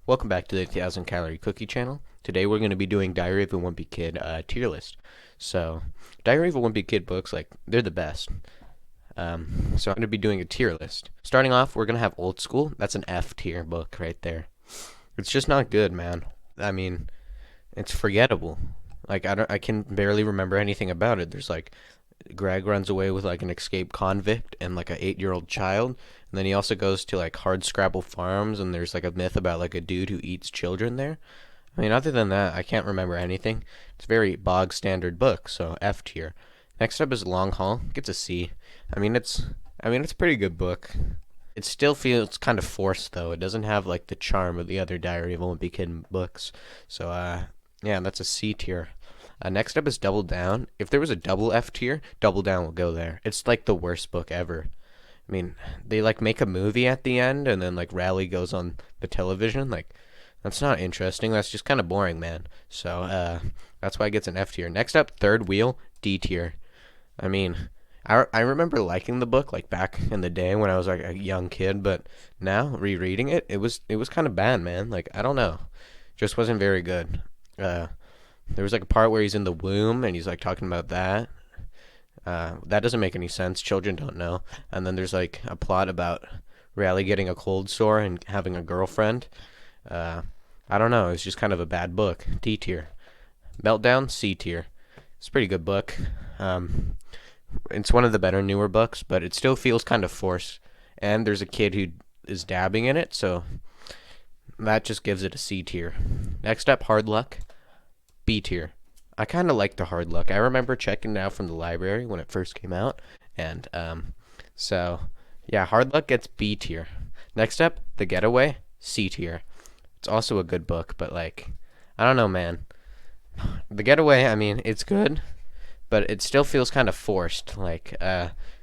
Welcome back to the 1000 Calorie Cookie Channel. Today we're going to be doing Diary of a Wimpy Kid tier list. So, Diary of a Wimpy Kid books, they're the best. So I'm going to be doing a tier list. Starting off, we're going to have Old School. That's an F tier book right there. It's just not good, man. I mean, it's forgettable. I can barely remember anything about it. There's Greg runs away with an escaped convict and a 8-year-old child, and then he also goes to Hardscrabble Farms, and there's a myth about a dude who eats children there. I mean, other than that, I can't remember anything. It's a very bog standard book, so F tier. Next up is Long Haul. Gets a C. It's a pretty good book. It still feels kind of forced though. It doesn't have the charm of the other Diary of a Wimpy Kid books. So yeah, that's a C tier. Next up is Double Down. If there was a double F tier, Double Down will go there. It's the worst book ever. I mean, they make a movie at the end, and then Rally goes on the television. That's not interesting. That's just kind of boring, man. So that's why it gets an F tier. Next up, Third Wheel, D tier. I mean, I remember liking the book back in the day when I was a young kid, but now rereading it, it was kind of bad, man. I don't know, just wasn't very good. There was a part where he's in the womb and he's talking about that. That doesn't make any sense. Children don't know. And then there's a plot about Raleigh getting a cold sore and having a girlfriend. I don't know. It's just kind of a bad book. D tier. Meltdown, C tier. It's a pretty good book. It's one of the better newer books, but it still feels kind of forced. And there's a kid who is dabbing in it, so that just gives it a C tier. Next up, Hard Luck. B tier. I kind of like the Hard Luck. I remember checking it out from the library when it first came out, and so yeah, Hard Luck gets B tier. Next up, The Getaway, C tier. It's also a good book, but I don't know, man. The Getaway, I mean, it's good, but it still feels kind of forced.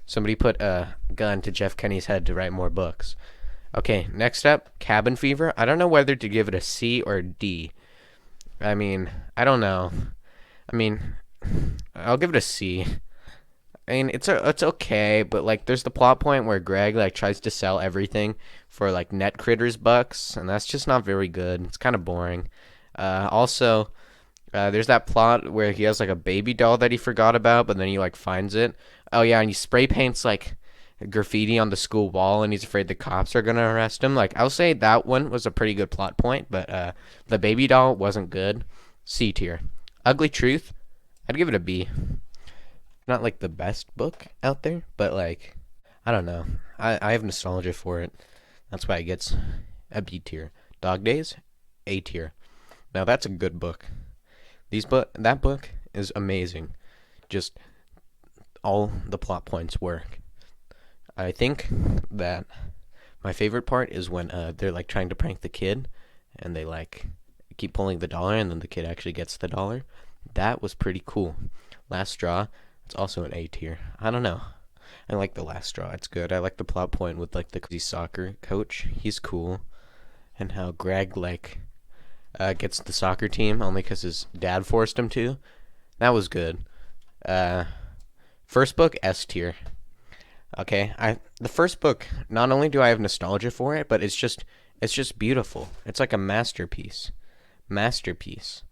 Somebody put a gun to Jeff Kenny's head to write more books. Okay, next up, Cabin Fever. I don't know whether to give it a C or a D. I mean, I don't know. I mean, I'll give it a C. I mean, it's okay, but there's the plot point where Greg tries to sell everything for net critters bucks, and that's just not very good. It's kind of boring. Also, there's that plot where he has a baby doll that he forgot about, but then he finds it. Oh yeah, and he spray paints graffiti on the school wall, and he's afraid the cops are gonna arrest him. I'll say that one was a pretty good plot point, but the baby doll wasn't good. C tier. Ugly Truth, I'd give it a B. Not the best book out there, but I don't know. I have nostalgia for it. That's why it gets a B tier. Dog Days, A tier. Now that's a good book. That book is amazing. Just all the plot points work. I think that my favorite part is when they're trying to prank the kid, and they keep pulling the dollar, and then the kid actually gets the dollar. That was pretty cool. Last Straw, it's also an A tier. I don't know. I like The Last Straw. It's good. I like the plot point with the crazy soccer coach. He's cool, and how Greg gets the soccer team only because his dad forced him to. That was good. First book, S tier. Okay, the first book, not only do I have nostalgia for it, but it's just beautiful. It's a masterpiece. Masterpiece.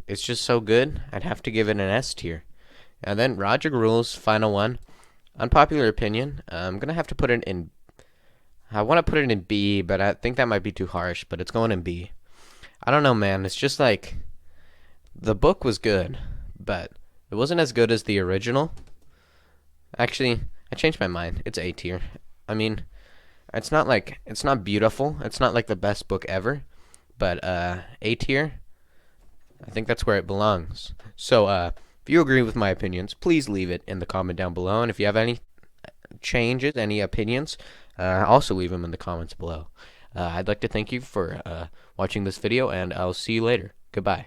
It's just so good. I'd have to give it an S tier. And then Roger Rules, final one. Unpopular opinion. I'm gonna have to put it in. I want to put it in B, but I think that might be too harsh. But it's going in B. I don't know, man. It's just the book was good, but it wasn't as good as the original. Actually, I changed my mind. It's A tier. I mean, it's not beautiful. It's not the best book ever, but A tier. I think that's where it belongs. So if you agree with my opinions, please leave it in the comment down below. And if you have any changes, any opinions, also leave them in the comments below. I'd like to thank you for watching this video, and I'll see you later. Goodbye.